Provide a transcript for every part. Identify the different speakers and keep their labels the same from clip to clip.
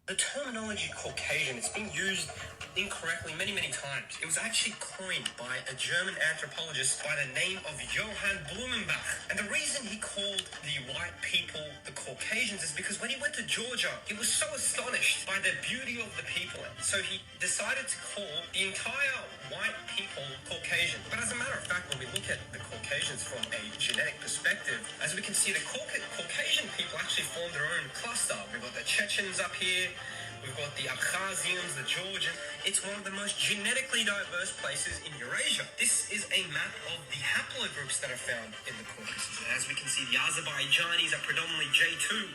Speaker 1: The terminology Caucasian, it's been used incorrectly many, many times. It was actually coined by a German anthropologist by the name of Johann Blumenbach. And the reason he called the white people the Caucasians is because when he went to Georgia, he was so astonished by the beauty of the people. So he decided to call the entire white people Caucasian. But as a matter of fact, when we look at the Caucasians from a genetic perspective, as we can see, the Caucasian people actually formed their own cluster. We've got the Chechens up here. We've got the Abkhazians, the Georgians. It's one of the most genetically diverse places in Eurasia. This is a map of the haplogroups that are found in the Caucasus. As we can see, the Azerbaijanis are predominantly J2.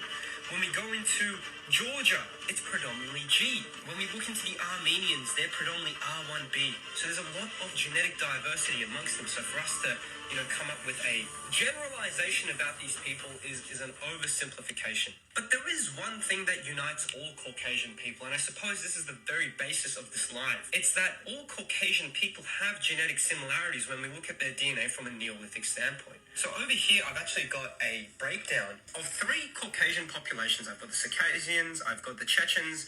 Speaker 1: When we go into Georgia, it's predominantly G. When we look into the Armenians, they're predominantly R1b. So there's a lot of genetic diversity amongst them. So for us to, come up with a generalization about these people is an oversimplification. But there is one thing that unites all Caucasian people, and I suppose this is the very basis of this live. It's that all Caucasian people have genetic similarities when we look at their DNA from a Neolithic standpoint. So over here, I've actually got a breakdown of 3 Caucasian populations. I've got the Circassians, I've got the Chechens,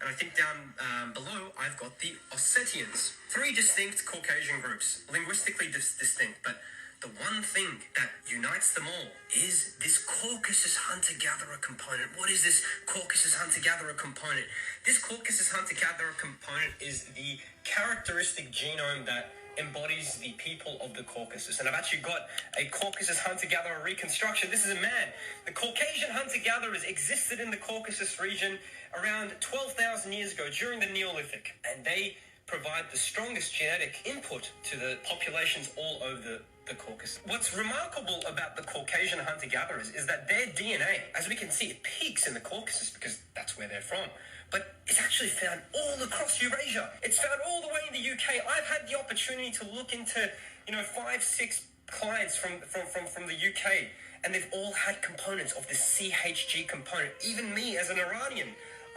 Speaker 1: and I think down below, I've got the Ossetians. 3 distinct Caucasian groups, linguistically distinct, but the one thing that unites them all is this Caucasus hunter-gatherer component. What is this Caucasus hunter-gatherer component? This Caucasus hunter-gatherer component is the characteristic genome that embodies the people of the Caucasus. And I've actually got a Caucasus hunter-gatherer reconstruction. This is a man. The Caucasian hunter-gatherers existed in the Caucasus region around 12,000 years ago during the Neolithic. And they provide the strongest genetic input to the populations all over the Caucasus. What's remarkable about the Caucasian hunter-gatherers is that their DNA, as we can see, it peaks in the Caucasus because that's where they're from. But it's actually found all across Eurasia. It's found all the way in the UK. I've had the opportunity to look into, 5-6 clients from the UK, and they've all had components of the CHG component. Even me as an Iranian,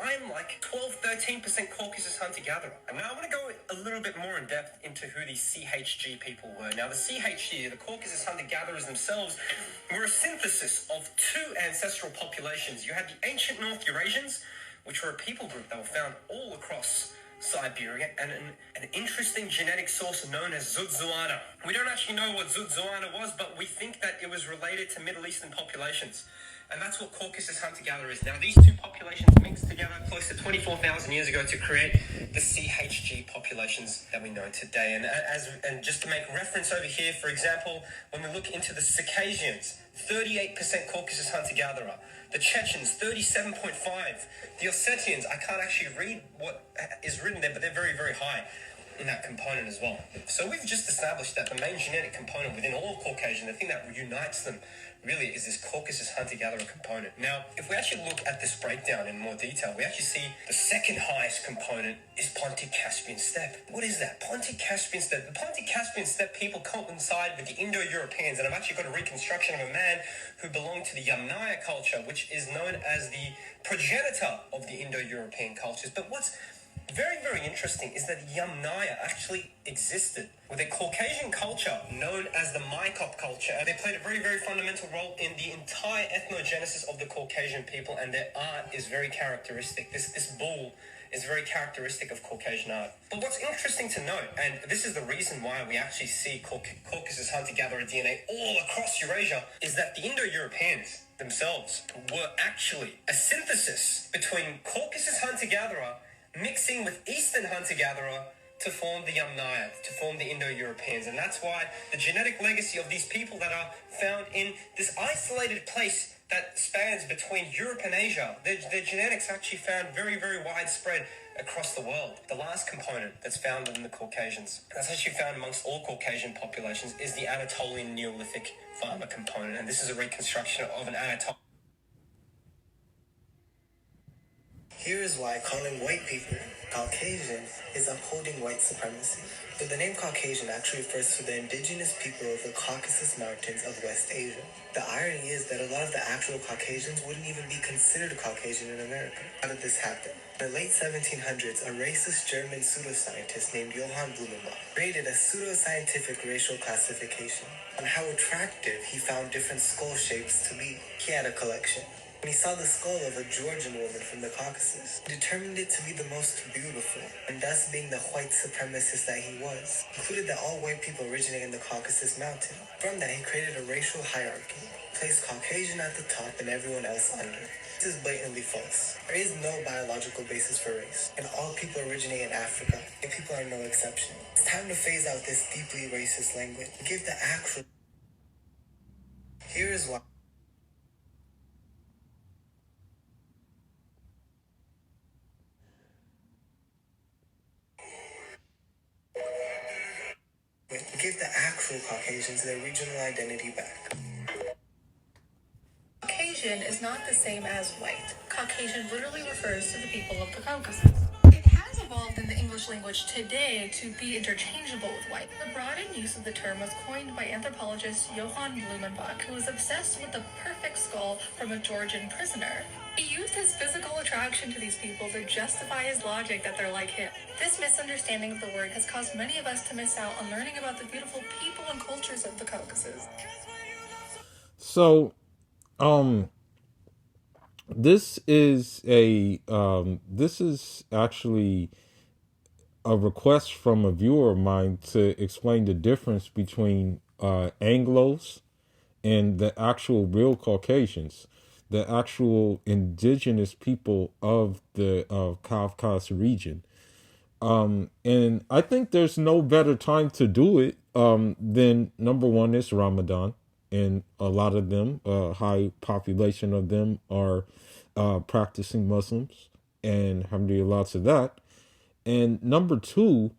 Speaker 1: I'm like 12-13% Caucasus hunter-gatherer. And now I want to go a little bit more in depth into who these CHG people were. Now the CHG, the Caucasus hunter-gatherers themselves, were a synthesis of 2 ancestral populations. You had the ancient North Eurasians, which were a people group that were found all across Siberia, and an interesting genetic source known as Zudzuana. We don't actually know what Zudzuana was, but we think that it was related to Middle Eastern populations. And that's what Caucasus hunter-gatherer is. Now, these 2 populations mixed together close to 24,000 years ago to create the CHG populations that we know today. And just to make reference over here, for example, when we look into the Circassians, 38% Caucasus hunter-gatherer. The Chechens, 37.5. The Ossetians, I can't actually read what is written there, but they're very, very high in that component as well. So we've just established that the main genetic component within all Caucasian, the thing that unites them really is this Caucasus hunter-gatherer component. Now, if we actually look at this breakdown in more detail, we actually see the second highest component is Pontic-Caspian steppe. What is that? Pontic-Caspian steppe. The Pontic-Caspian steppe people coincide with the Indo-Europeans, and I've actually got a reconstruction of a man who belonged to the Yamnaya culture, which is known as the progenitor of the Indo-European cultures. But what's very, very interesting is that Yamnaya actually existed with a Caucasian culture known as the Mykop culture. They played a very, very fundamental role in the entire ethnogenesis of the Caucasian people, and their art is very characteristic. This bull is very characteristic of Caucasian art. But what's interesting to note, and this is the reason why we actually see Caucasus hunter-gatherer DNA all across Eurasia, is that the Indo-Europeans themselves were actually a synthesis between Caucasus hunter-gatherer mixing with Eastern hunter-gatherer to form the Yamnaya, to form the Indo-Europeans. And that's why the genetic legacy of these people that are found in this isolated place that spans between Europe and Asia, their genetics actually found very, very widespread across the world. The last component that's found in the Caucasians, that's actually found amongst all Caucasian populations, is the Anatolian Neolithic farmer component. And this is a reconstruction of an Anatolian.
Speaker 2: Here is why calling white people Caucasian is upholding white supremacy. So the name Caucasian actually refers to the indigenous people of the Caucasus Mountains of West Asia. The irony is that a lot of the actual Caucasians wouldn't even be considered Caucasian in America. How did this happen? In the late 1700s, a racist German pseudoscientist named Johann Blumenbach created a pseudoscientific racial classification on how attractive he found different skull shapes to be. He had a collection. When he saw the skull of a Georgian woman from the Caucasus, he determined it to be the most beautiful, and thus being the white supremacist that he was, concluded that all white people originate in the Caucasus mountain. From that, he created a racial hierarchy, placed Caucasian at the top and everyone else under. This is blatantly false. There is no biological basis for race, and all people originate in Africa, and people are no exception. It's time to phase out this deeply racist language and give the actual... Here is why. Give the actual Caucasians their regional identity back.
Speaker 3: Caucasian is not the same as white. Caucasian literally refers to the people of the Caucasus. It has evolved in the English language today to be interchangeable with white. The broadened use of the term was coined by anthropologist Johann Blumenbach, who was obsessed with the perfect skull from a Georgian prisoner. He used his physical attraction to these people to justify his logic that they're like him. This misunderstanding of the word has caused many of us to miss out on learning about the beautiful people and cultures of the Caucasus.
Speaker 4: So, this is actually a request from a viewer of mine to explain the difference between Anglos and the actual real Caucasians, the actual indigenous people of the Caucasus region. And I think there's no better time to do it than, number one, it's Ramadan. And a lot of them, a high population of them, are practicing Muslims, and alhamdulillah to that. And number two,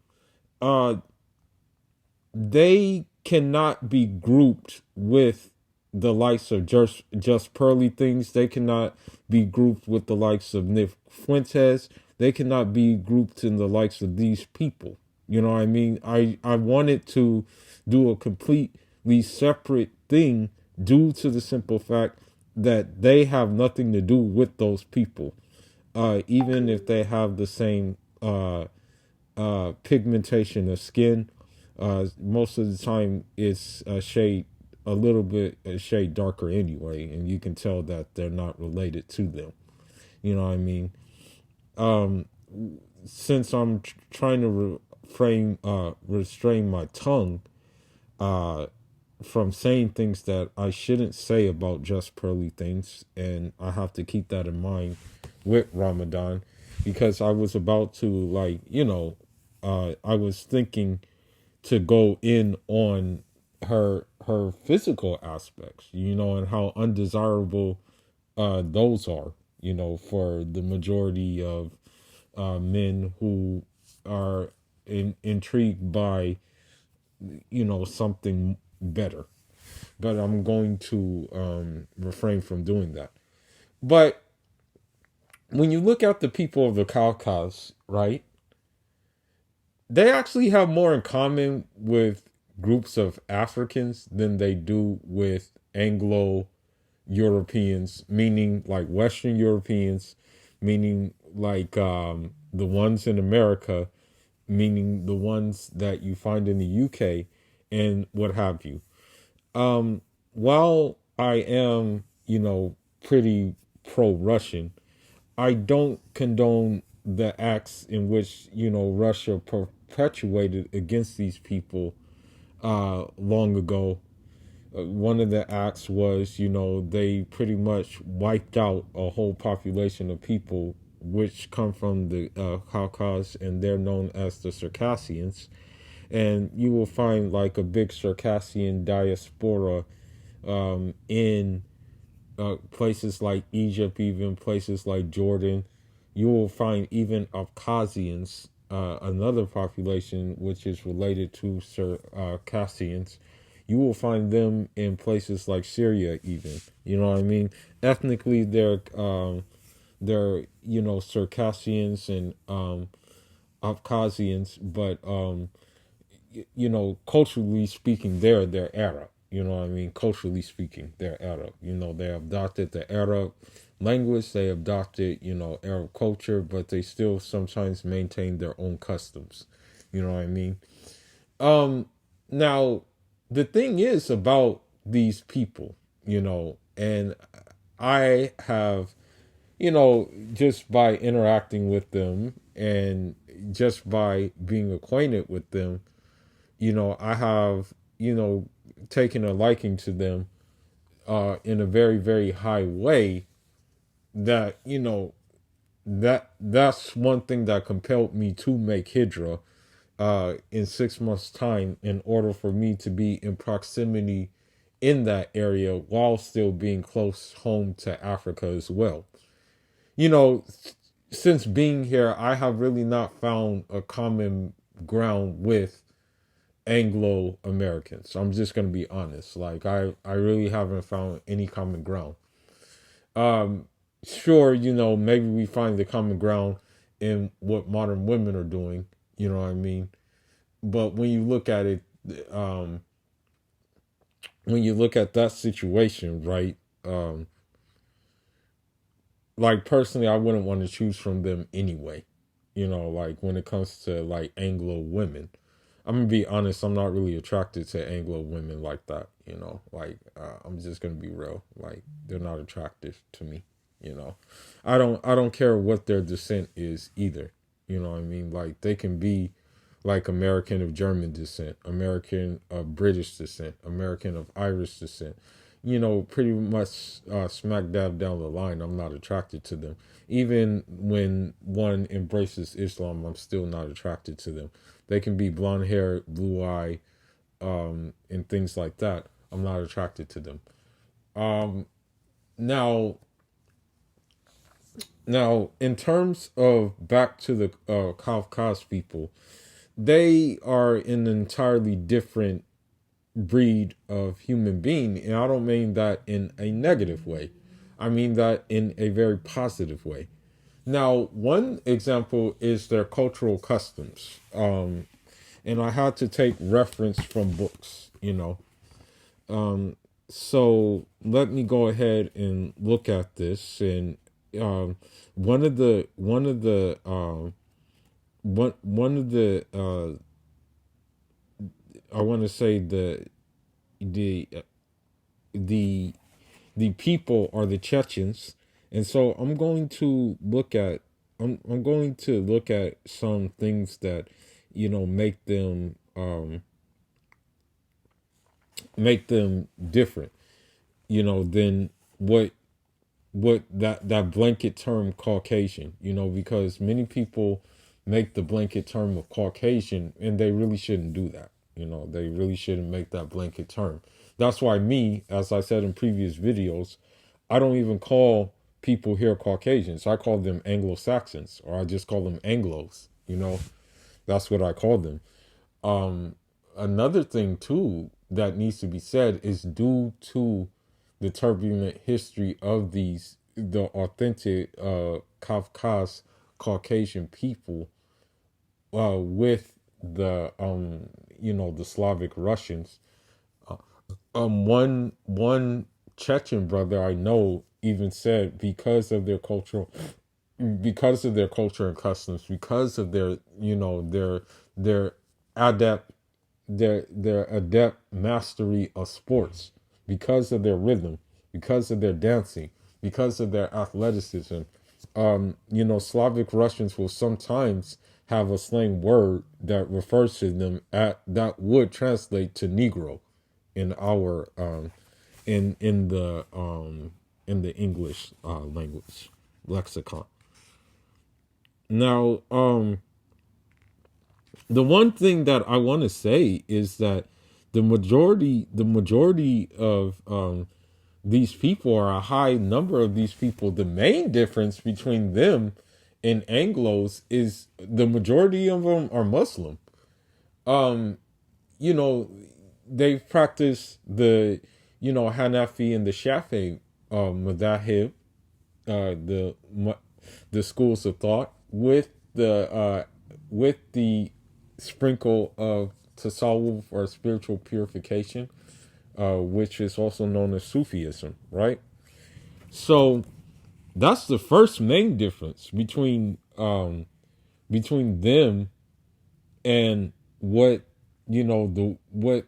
Speaker 4: they cannot be grouped with the likes of just Pearly Things. They cannot be grouped with the likes of Nick Fuentes. They cannot be grouped in the likes of these people. You know what I mean? I wanted to do a completely separate thing due to the simple fact that they have nothing to do with those people. Even if they have the same pigmentation of skin, most of the time it's a little bit darker anyway, and you can tell that they're not related to them. You know what I mean? Since I'm trying to restrain my tongue from saying things that I shouldn't say about just Pearly Things, and I have to keep that in mind with Ramadan, because I was about to, I was thinking to go in on her physical aspects, and how undesirable those are, for the majority of men who are intrigued by, something better. But I'm going to refrain from doing that. But when you look at the people of the Caucasus, right, they actually have more in common with groups of Africans than they do with Anglo Europeans, meaning like Western Europeans, meaning like the ones in America, meaning the ones that you find in the UK and what have you. While I am, pretty pro-Russian, I don't condone the acts in which, Russia perpetuated against these people long ago. One of the acts was, they pretty much wiped out a whole population of people which come from the Caucasus, and they're known as the Circassians. And you will find like a big Circassian diaspora in places like Egypt, even places like Jordan. You will find even Abkhazians, another population which is related to Circassians. You will find them in places like Syria, even. You know what I mean? Ethnically, they're Circassians and Abkhazians, but culturally speaking, they're Arab. You know what I mean? Culturally speaking, they're Arab. They adopted the Arab language, they adopted, Arab culture, but they still sometimes maintain their own customs. You know what I mean? Now, the thing is about these people, and I have, just by interacting with them and just by being acquainted with them, I have, taken a liking to them in a very, very high way that, that's one thing that compelled me to make Hydra in 6 months' time in order for me to be in proximity in that area while still being close home to Africa as well. You know, since being here, I have really not found a common ground with Anglo Americans. I'm just gonna be honest. Like I really haven't found any common ground. Sure, maybe we find the common ground in what modern women are doing. You know what I mean? But when you look at it, um, when you look at that situation, right? Like personally, I wouldn't want to choose from them anyway. Like when it comes to like Anglo women, I'm gonna be honest. I'm not really attracted to Anglo women like that. Like I'm just gonna be real. Like they're not attractive to me. You know, I don't care what their descent is either. You know what I mean? Like they can be like American of German descent, American of British descent, American of Irish descent. Pretty much smack dab down the line, I'm not attracted to them. Even when one embraces Islam, I'm still not attracted to them. They can be blonde hair, blue eye, and things like that. I'm not attracted to them. Now, in terms of back to the Caucasian people, they are an entirely different breed of human being, and I don't mean that in a negative way. I mean that in a very positive way. Now, one example is their cultural customs, and I had to take reference from books. So let me go ahead and look at this, and um, one of the I want to say the the the people are the Chechens, and so I'm going to look at some things that make them different, than what that blanket term Caucasian, because many people make the blanket term of Caucasian, and they really shouldn't do that. They really shouldn't make that blanket term. That's why me, as I said in previous videos, I don't even call people here Caucasians. I call them Anglo-Saxons, or I just call them Anglos. That's what I call them. Another thing too that needs to be said is due to the turbulent history of the authentic Kafka's Caucasian people with the Slavic Russians. One Chechen brother I know even said because of their culture and customs, because of their adept their adept mastery of sports, because of their rhythm, because of their dancing, because of their athleticism. Slavic Russians will sometimes have a slang word that refers to them that would translate to Negro in our in the English language lexicon. Now, the one thing that I want to say is that the majority of these people, are a high number of these people. The main difference between them and Anglos is the majority of them are Muslim. Um, you know, they practice the Hanafi and the Shafi madhahib, the schools of thought, with the sprinkle of tasawwuf, or spiritual purification, which is also known as Sufism, right? So that's the first main difference between them and what what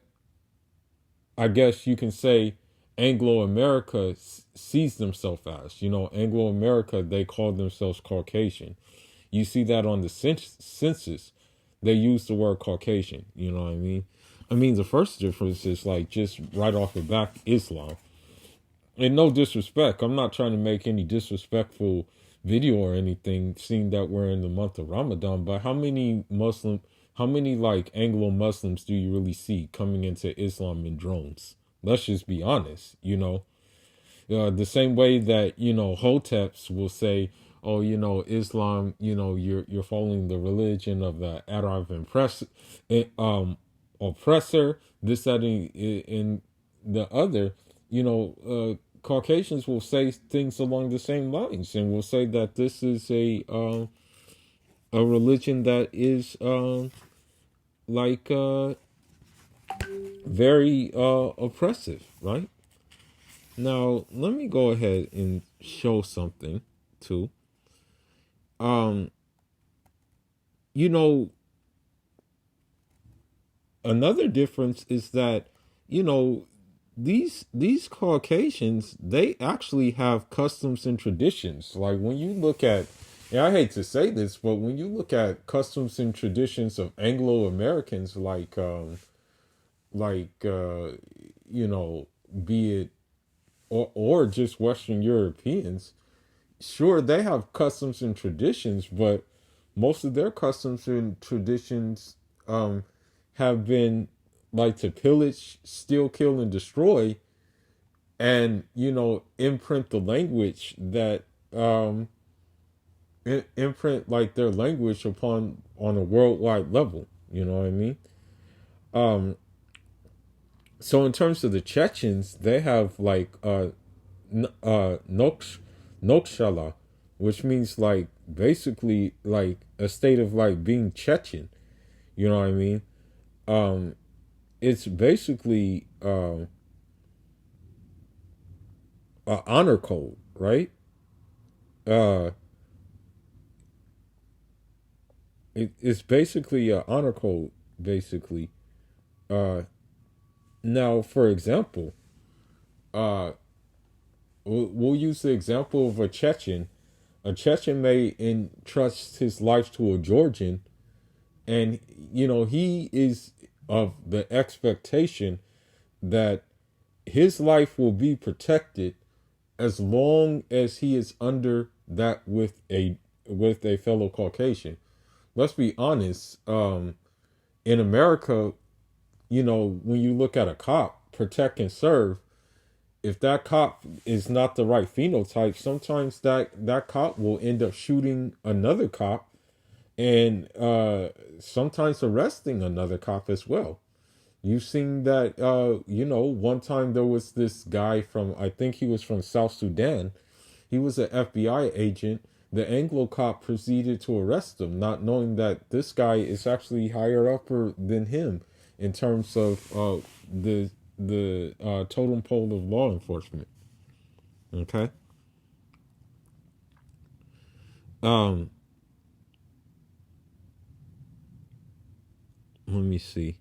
Speaker 4: I guess you can say Anglo America sees themselves as. Anglo America, they call themselves Caucasian. You see that on the census. They use the word Caucasian. You know what I mean? The first difference is like just right off the bat, Islam. And no disrespect, I'm not trying to make any disrespectful video or anything, seeing that we're in the month of Ramadan, but how many like Anglo Muslims do you really see coming into Islam in drones? Let's just be honest. The same way that, Hoteps will say, oh, Islam, you're following the religion of the Arab oppressor, this, that, and the other, Caucasians will say things along the same lines and will say that this is a religion that is like very oppressive, right? Now, let me go ahead and show something too. You know, another difference is that, these Caucasians, they actually have customs and traditions. Like when you look at, and I hate to say this, but when you look at customs and traditions of Anglo Americans, be it or just Western Europeans, sure, they have customs and traditions, but most of their customs and traditions have been like to pillage, steal, kill, and destroy, and imprint the language that imprint like their language upon on a worldwide level. You know what I mean? So in terms of the Chechens, they have like Nokshala, which means like basically like a state of like being Chechen. You know what I mean? It's basically an honor code, right? It's basically an honor code, basically. Now, for example, we'll use the example of a Chechen. A Chechen may entrust his life to a Georgian, and he is of the expectation that his life will be protected as long as he is under that with a fellow Caucasian. Let's be honest. In America, when you look at a cop, protect and serve, if that cop is not the right phenotype, sometimes that cop will end up shooting another cop and sometimes arresting another cop as well. You've seen that, one time there was this guy from, I think he was from South Sudan. He was an FBI agent. The Anglo cop proceeded to arrest him, not knowing that this guy is actually higher upper than him in terms of the totem pole of law enforcement. Okay. Let me see.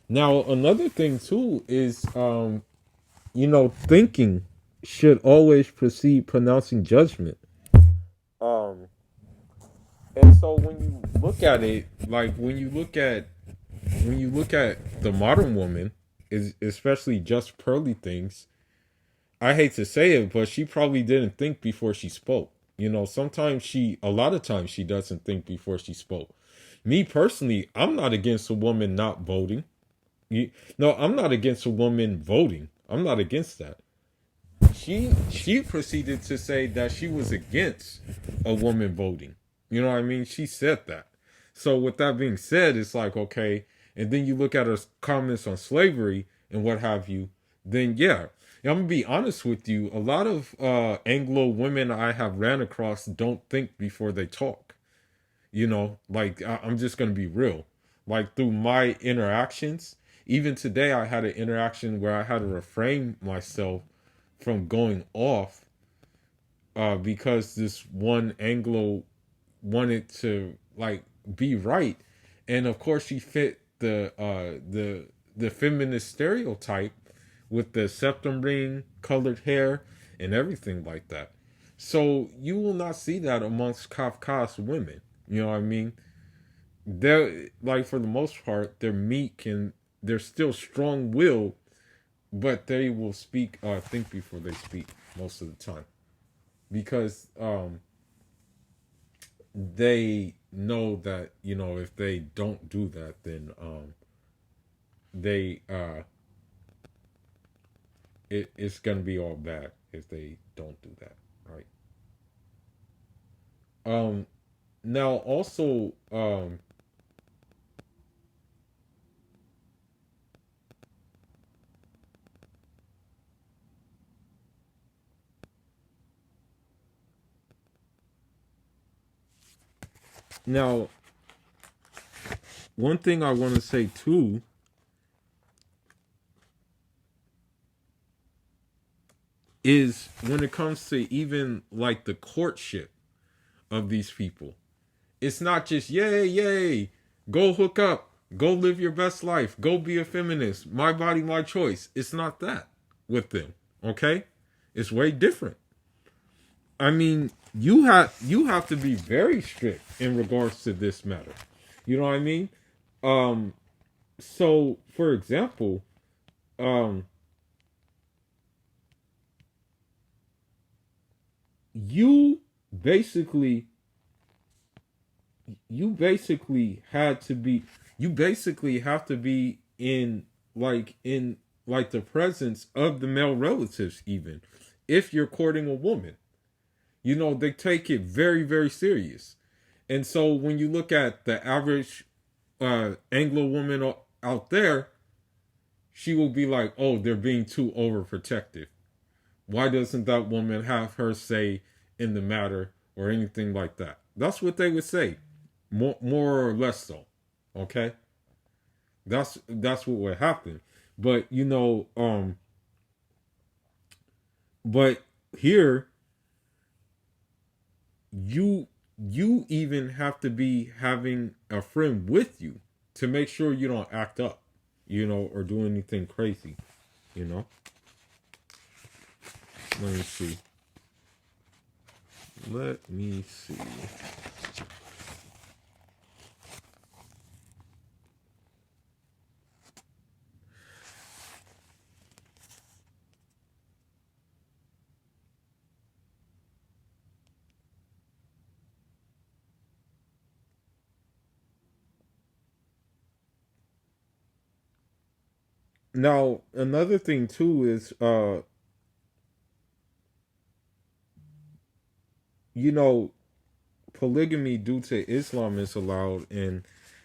Speaker 4: Now, another thing too is, thinking should always precede pronouncing judgment. Um, and so when you look at it, like when you look at the modern woman, is especially just pearly things. I hate to say it, but she probably didn't think before she spoke. A lot of times she doesn't think before she spoke. Me personally, I'm not against a woman not voting. No, I'm not against a woman voting. I'm not against that. She proceeded to say that she was against a woman voting. You know what I mean? She said that. So with that being said, it's like, okay, and then you look at her comments on slavery and what have you, then yeah. I'm gonna be honest with you, a lot of Anglo women I have ran across don't think before they talk. I'm just gonna be real. like through my interactions. Even today, I had an interaction where I had to refrain myself from going off because this one Anglo wanted to like be right, and of course she fit the feminist stereotype with the septum ring, colored hair, and everything like that. So you will not see that amongst Kafka's women. You know what I mean? They're like, for the most part, they're meek and they're still strong willed, but they will speak think before they speak most of the time. Because they know that, you know, if they don't do that, then they it's gonna be all bad if they don't do that, right? Now also now one thing I want to say too is when it comes to even like the courtship of these people, it's not just yay, yay, go hook up, go live your best life, go be a feminist, my body, my choice. It's not that with them, okay? It's way different. I mean, you have to be very strict in regards to this matter. You know what I mean? Um, so for example, um, you basically had to be you basically have to be in like the presence of the male relatives, even if you're courting a woman. You know, they take it very, very serious. And so when you look at the average Anglo woman out there, she will be like, oh, they're being too overprotective. Why doesn't that woman have her say in the matter or anything like that? That's what they would say, more or less so. Okay, that's what would happen. But you know, but here you even have to be having a friend with you to make sure you don't act up, you know, or do anything crazy, you know. Let me see. Let me see. Now, another thing too is you know, polygamy due to Islam is allowed, and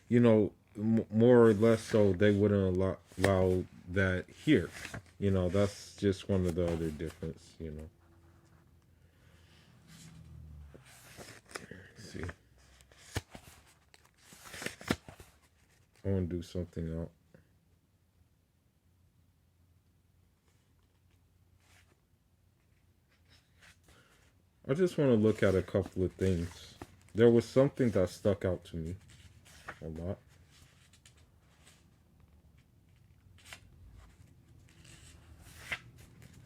Speaker 4: you know, more or less so they wouldn't allow that here. You know, that's just one of the other difference. You know, let's see, I want to do something else. I just want to look at a couple of things. There was something that stuck out to me a lot.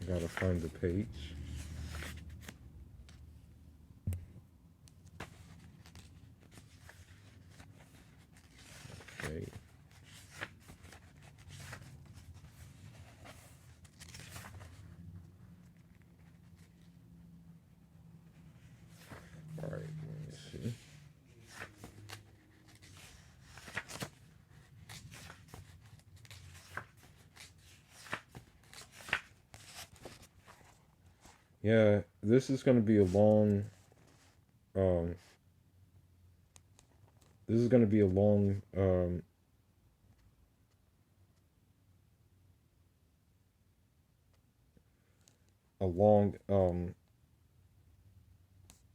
Speaker 4: I gotta find the page. Okay. All right, let me see. Yeah, this is going to be a long um this is going to be a long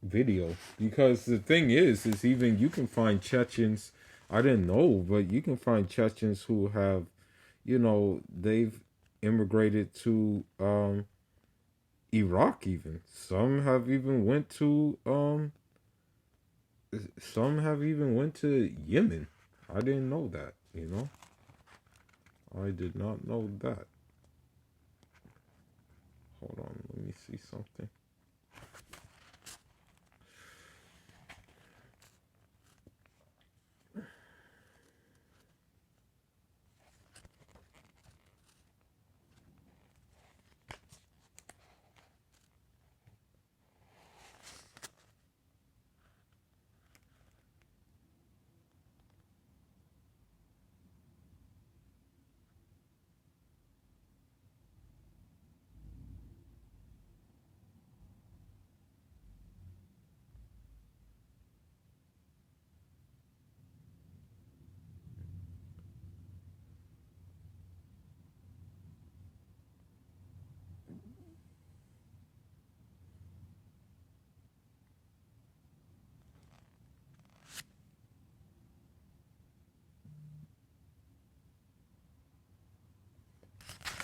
Speaker 4: video, because the thing is even you can find Chechens I didn't know, but you can find Chechens who have, they've immigrated to Iraq even. Some have even went to Yemen. I didn't know that. I did not know that. Hold on, let me see something.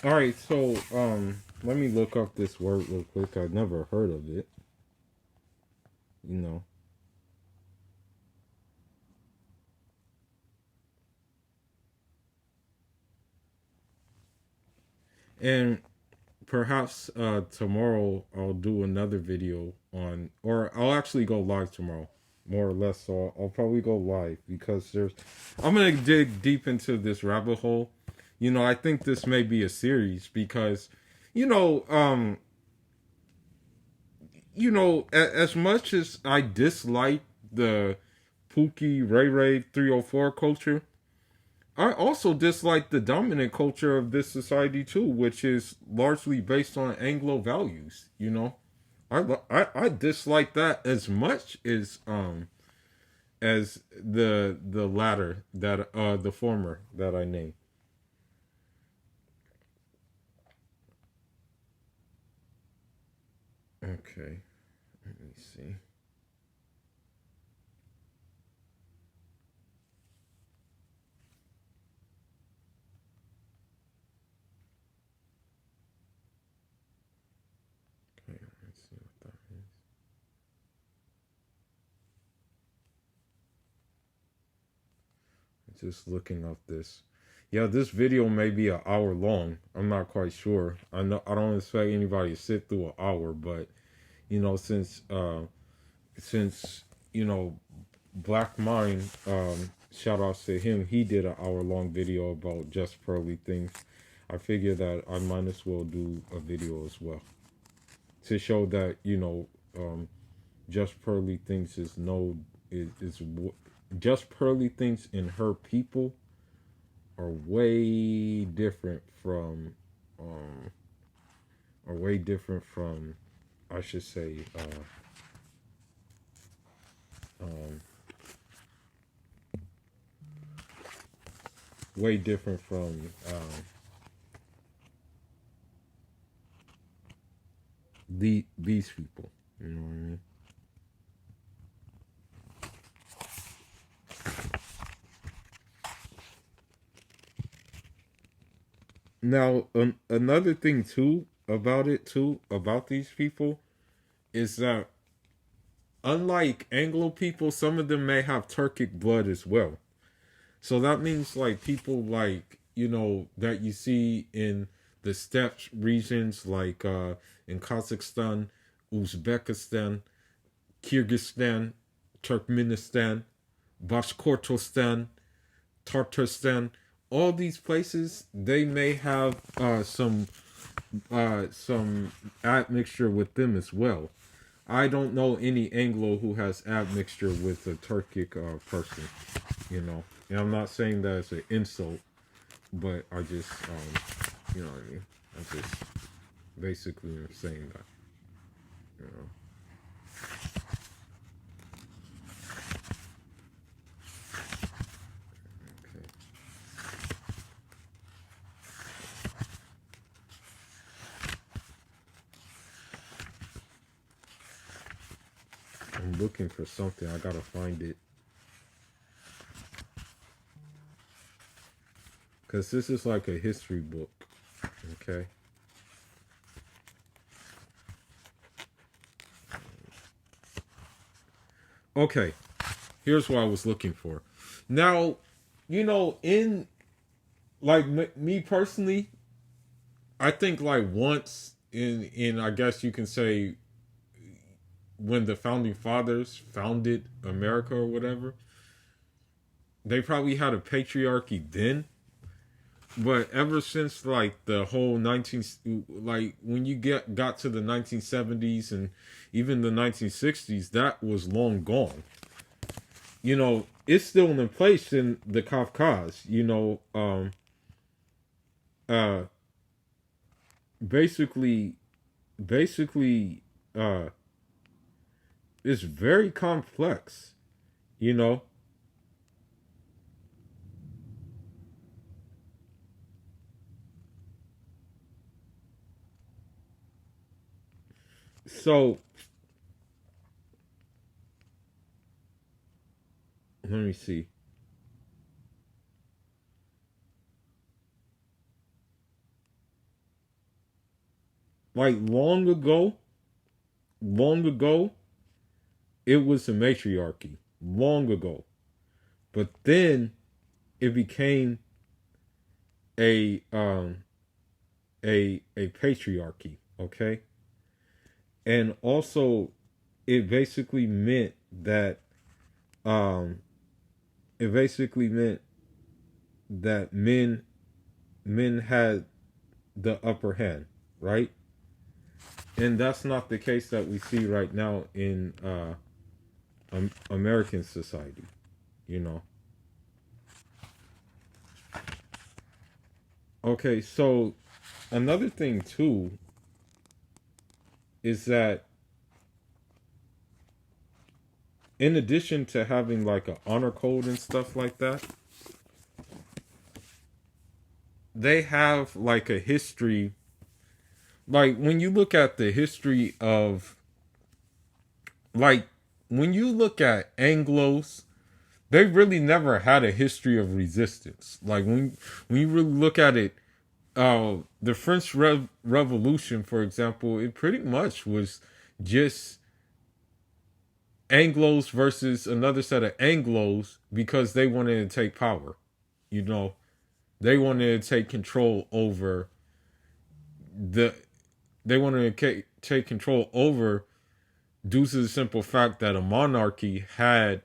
Speaker 4: All right, so let me look up this word real quick. I've never heard of it. You know, and perhaps tomorrow I'll do another video on, or I'll actually go live tomorrow, more or less. So I'll probably go live because I'm gonna dig deep into this rabbit hole. I think this may be a series because, you know, um, as much as I dislike the Pookie Ray Ray 304 culture, I also dislike the dominant culture of this society too, which is largely based on Anglo values. I dislike that as much as the latter that the former that I named. Okay, let me see. Okay, let's see what that is. Just looking up this. Yeah, this video may be an hour long. I'm not quite sure. I don't expect anybody to sit through an hour, but since Black Mind, shout outs to him, he did an hour long video about just pearly things. I figure that I might as well do a video as well to show that just pearly things is no is just pearly things in her people are way different from I should say um, way different from these people. You know what I mean? Now, another thing too about these people is that unlike Anglo people, some of them may have Turkic blood as well. So that means like people like that you see in the steppe regions, like in Kazakhstan, Uzbekistan, Kyrgyzstan, Turkmenistan, Bashkortostan, Tartarstan. All these places they may have some admixture with them as well. I don't know any Anglo who has admixture with a Turkic person. And I'm not saying that it's an insult, but I just you know what I mean. I just basically am saying that. You know. Okay. I'm looking for something. I gotta find it. because this is like a history book. Okay. Okay. Here's what I was looking for. Now, in like me personally, I think like once in I guess you can say when the founding fathers founded America or whatever, they probably had a patriarchy then. But ever since like the whole like when you got to the 1970s and even the 1960s, that was long gone. It's still in place in the Caucasus. Uh, basically, basically, uh, it's very complex. You know, so let me see. Like long ago, it was a matriarchy. Long ago, but then it became a a patriarchy. Okay, and also it basically meant that um it basically meant that men had the upper hand, right? And that's not the case that we see right now in American society. You know. Okay, so another thing too is that in addition to having like an honor code and stuff like that, they have like a history. Like when you look at the history of, like when you look at Anglos, they really never had a history of resistance. Like when you really look at it, the French Revolution, for example, it pretty much was just Anglos versus another set of Anglos because they wanted to take power. They wanted to take control over the. They wanted to take control over due to the simple fact that a monarchy had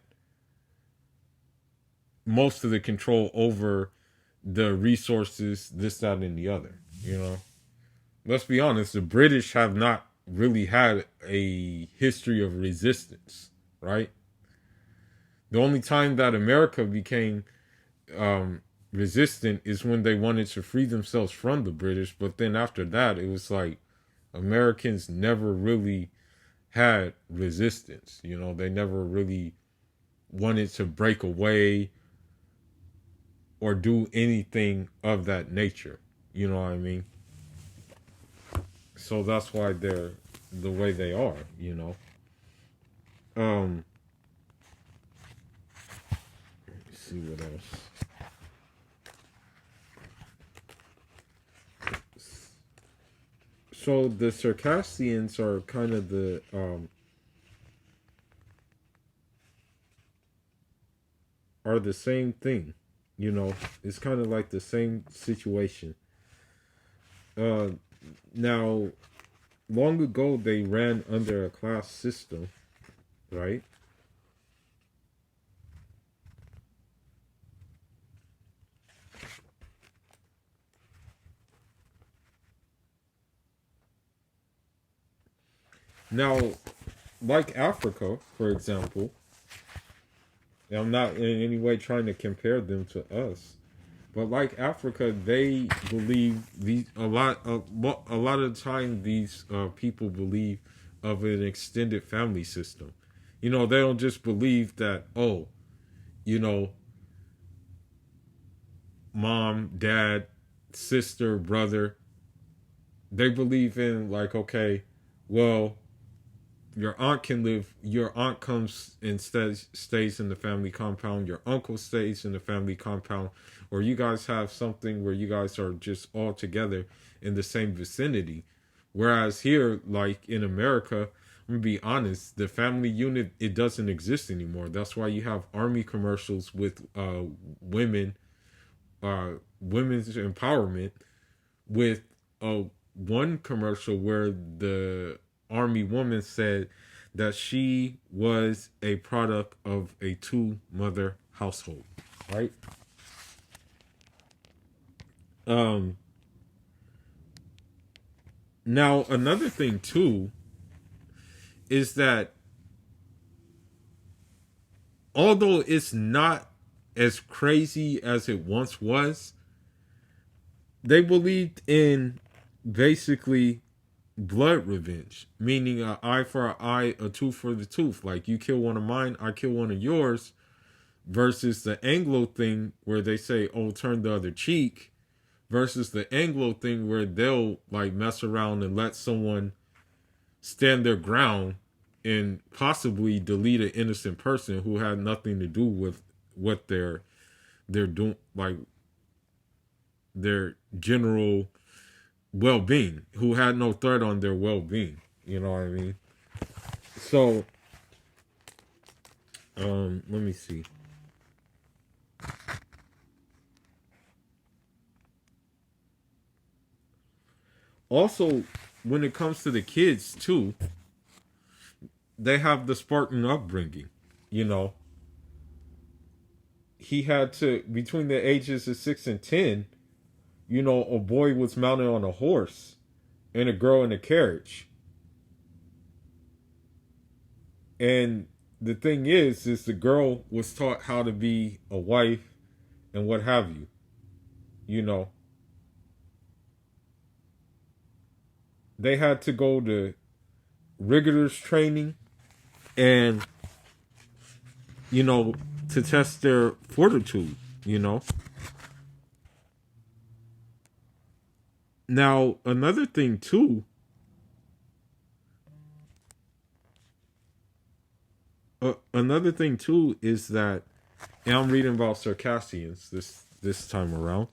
Speaker 4: most of the control over the resources, this, that, and the other. Let's be honest, the British have not really had a history of resistance, right? The only time that America became resistant is when they wanted to free themselves from the British. But then after that, it was like Americans never really had resistance. They never really wanted to break away or do anything of that nature. You know what I mean? So that's why they're the way they are. Let me see what else. So the Circassians are kind of are the same thing. It's kind of like the same situation. Now, long ago they ran under a class system, right? Now, like Africa, for example, and I'm not in any way trying to compare them to us, but like Africa, they believe a lot of the time these people believe of an extended family system. They don't just believe that, you know, mom, dad, sister, brother. They believe in like, okay, well, your aunt can live. Your aunt comes and stays in the family compound. Your uncle stays in the family compound, or you guys have something where you guys are just all together in the same vicinity. Whereas here, like in America, I'm gonna be honest, the family unit, it doesn't exist anymore. That's why you have army commercials with women, women's empowerment, with one commercial where the army woman said that she was a product of a two-mother household, right? Now another thing too is that although it's not as crazy as it once was, they believed in basically blood revenge, meaning an eye for an eye, a tooth for the tooth. Like, you kill one of mine, I kill one of yours, versus the Anglo thing where they say, oh, turn the other cheek, versus the Anglo thing where they'll like mess around and let someone stand their ground and possibly delete an innocent person who had nothing to do with what they're doing, like their general well-being, who had no threat on their well-being. You know what I mean? So let me see. Also, when it comes to the kids too, they have the Spartan upbringing. You know, he had to, between the ages of 6 and 10, you know, a boy was mounted on a horse and a girl in a carriage. And the thing is the girl was taught how to be a wife and what have you. You know, they had to go to rigorous training and, you know, to test their fortitude, you know. Now, another thing too, is that, and I'm reading about circassians this time around.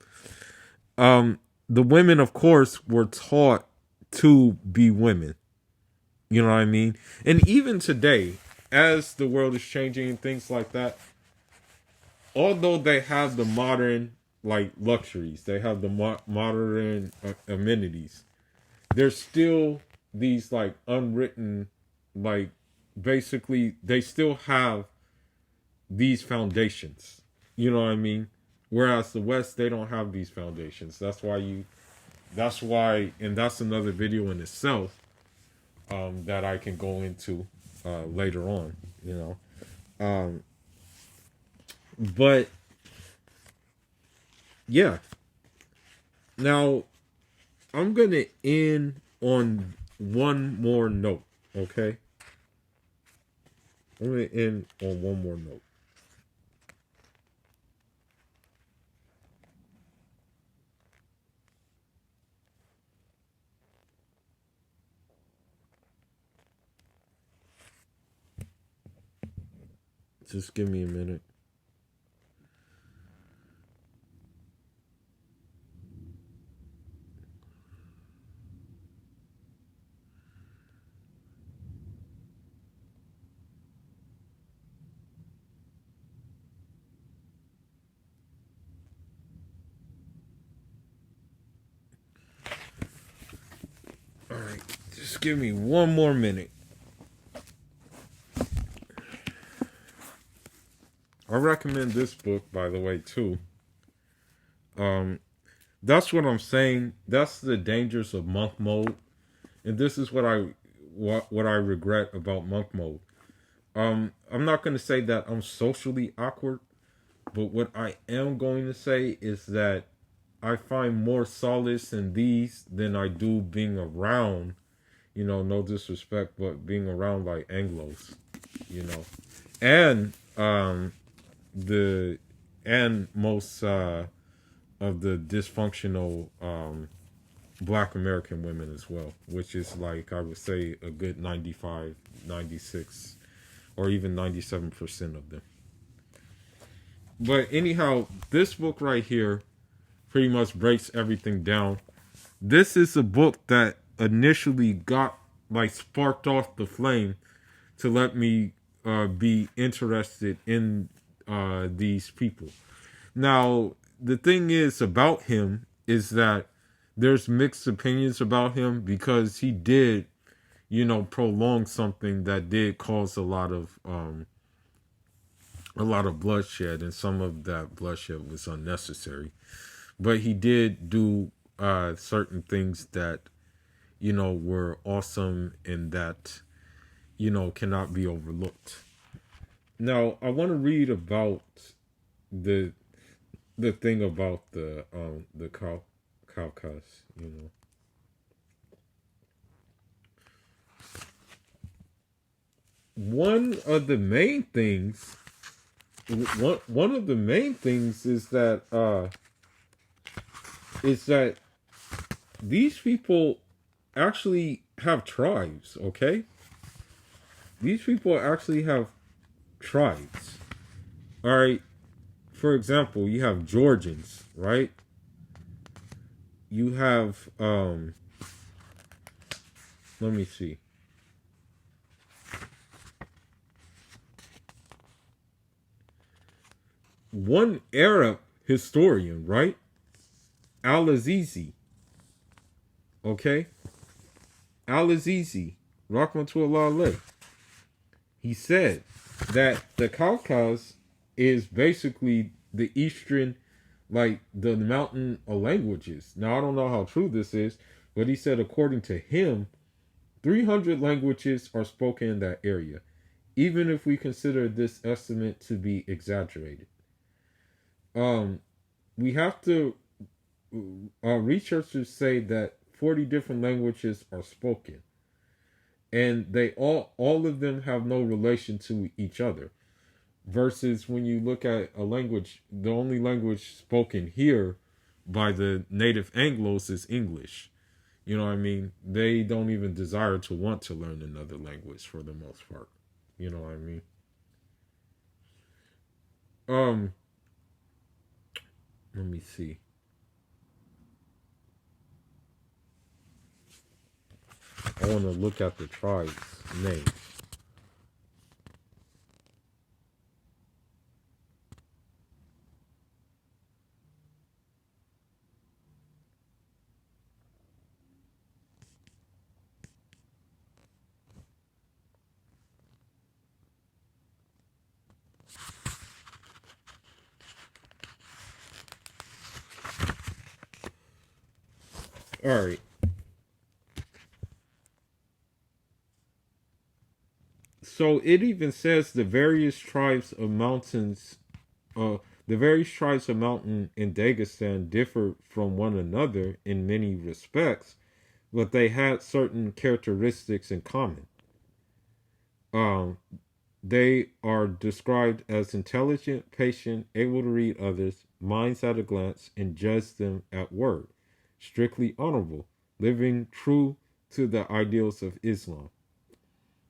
Speaker 4: The women, of course, were taught to be women. You know what I mean? And even today, as the world is changing and things like that, although they have the modern like luxuries, they have the modern amenities, there's still these like unwritten, like, basically they still have these foundations. You know what I mean? Whereas the West, they don't have these foundations. That's why, and that's another video in itself, that I can go into later on, you know. But yeah. Now, I'm going to end on one more note, okay? I'm going to end on one more note. Just give me a minute. All right, just give me one more minute. I recommend this book, by the way, too. That's what I'm saying. That's the dangers of monk mode, and this is what I regret about monk mode. I'm not going to say that I'm socially awkward, but what I am going to say is that I find more solace in these than I do being around, you know, no disrespect, but being around like Anglos, you know, and most of the dysfunctional Black American women as well, which is like, I would say, a good 95, 96, or even 97% of them. But anyhow, this book right here pretty much breaks everything down. This is a book that initially got, like, sparked off the flame to let me be interested in these people. Now, the thing is about him is that there's mixed opinions about him, because he did, prolong something that did cause a lot of bloodshed, and some of that bloodshed was unnecessary. But he did do certain things that, were awesome, and that, cannot be overlooked. Now, I want to read about the thing about the Caucasus, One of the main things is that these people actually have tribes, okay? These people actually have tribes. All right. For example, you have Georgians, right? You have let me see. One Arab historian, right? Al-Azizi. Okay? Al-Azizi, rahmatullah alayh. He said that the Caucasus is basically the eastern, like, the mountain of languages. Now, I don't know how true this is, but he said, according to him, 300 languages are spoken in that area, even if we consider this estimate to be exaggerated. We have to, researchers say that 40 different languages are spoken, and they all of them have no relation to each other. Versus when you look at a language, the only language spoken here by the native Anglos is English. You know what I mean? They don't even desire to want to learn another language for the most part. You know what I mean? Let me see. I want to look at the tribe's names. All right. So it even says the various tribes of mountain in Dagestan differ from one another in many respects, but they had certain characteristics in common. They are described as intelligent, patient, able to read others' minds at a glance, and judge them at word, strictly honorable, living true to the ideals of Islam.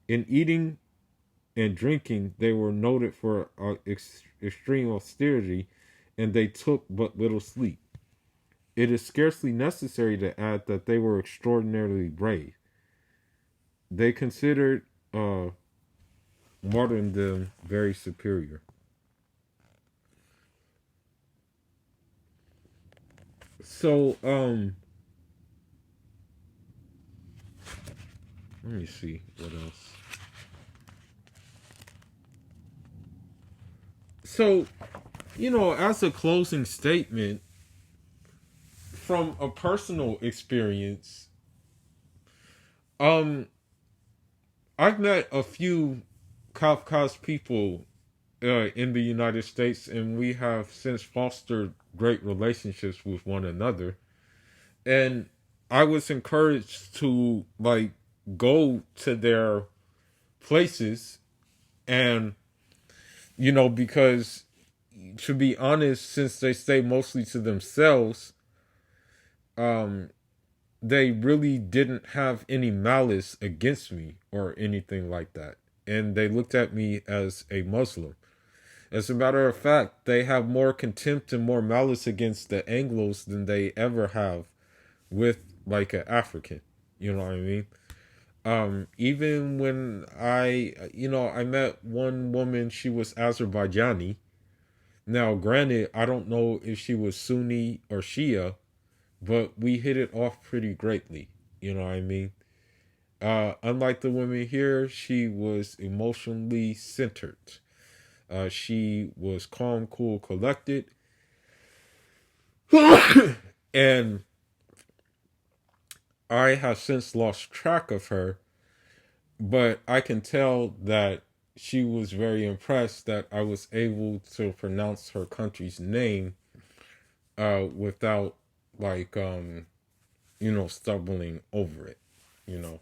Speaker 4: In eating and drinking, they were noted for extreme austerity, and they took but little sleep. It is scarcely necessary to add that they were extraordinarily brave. They considered martyrdom very superior. So, let me see what else. So, as a closing statement, from a personal experience, I've met a few Caucasus people in the United States, and we have since fostered great relationships with one another. And I was encouraged to, like, go to their places, and because, to be honest, since they stay mostly to themselves, they really didn't have any malice against me or anything like that. And they looked at me as a Muslim. As a matter of fact, they have more contempt and more malice against the Anglos than they ever have with like an African. You know what I mean? Even when I met one woman, she was Azerbaijani. Now, granted, I don't know if she was Sunni or Shia, but we hit it off pretty greatly. You know what I mean? Unlike the women here, she was emotionally centered. She was calm, cool, collected. And I have since lost track of her, but I can tell that she was very impressed that I was able to pronounce her country's name without like stumbling over it, you know.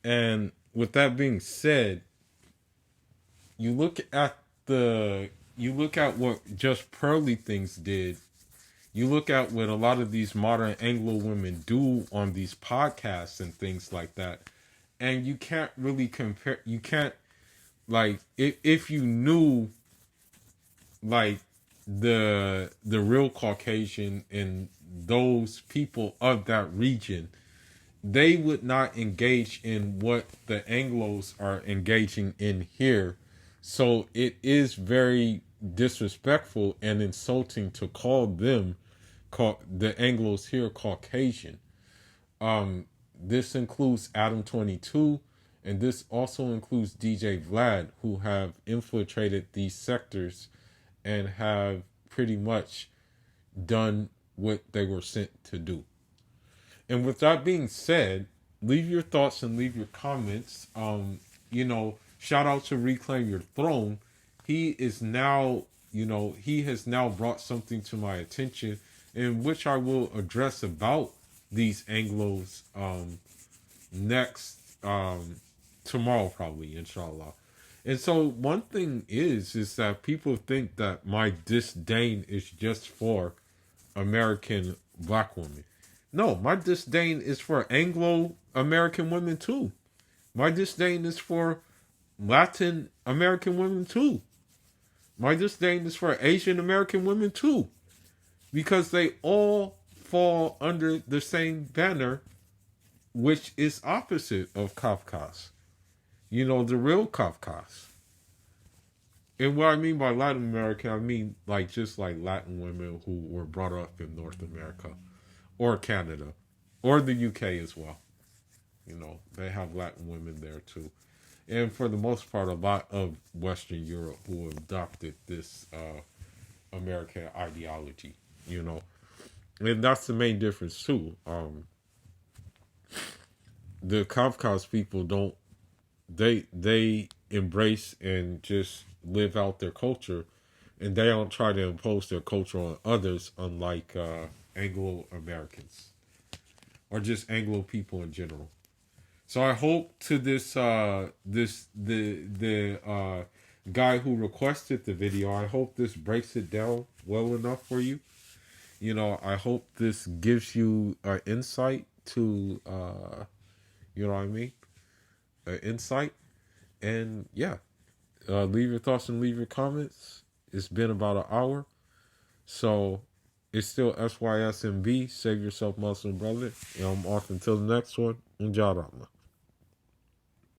Speaker 4: And with that being said, you look at what Just Pearly Things did. You look at what a lot of these modern Anglo women do on these podcasts and things like that, and you can't really compare. You can't, like, if you knew like the real Caucasian and those people of that region, they would not engage in what the Anglos are engaging in here. So it is very disrespectful and insulting to call them, the Anglos here, Caucasian. This includes Adam 22, and this also includes DJ Vlad, who have infiltrated these sectors and have pretty much done what they were sent to do. And with that being said, leave your thoughts and leave your comments. Shout out to Reclaim Your Throne. He is now, he has now brought something to my attention in which I will address about these Anglos next tomorrow probably, inshallah. And so one thing is that people think that my disdain is just for American black women. No, my disdain is for Anglo American women too. My disdain is for Latin American women too. My disdain is for Asian American women too. Because they all fall under the same banner, which is opposite of Kafkas. The real Kafkas. And what I mean by Latin American, I mean just like Latin women who were brought up in North America or Canada or the UK as well. They have Latin women there too. And for the most part, a lot of Western Europe who adopted this American ideology, And that's the main difference too. The Kafkas people don't, they embrace and just live out their culture, and they don't try to impose their culture on others, unlike Anglo Americans or just Anglo people in general. So I hope to the guy who requested the video, I hope this breaks it down well enough for you. I hope this gives you an insight to insight. And yeah, leave your thoughts and leave your comments. It's been about an hour. So it's still SYSMB. Save yourself, Muslim brother. And I'm off until the next one. Inshallah.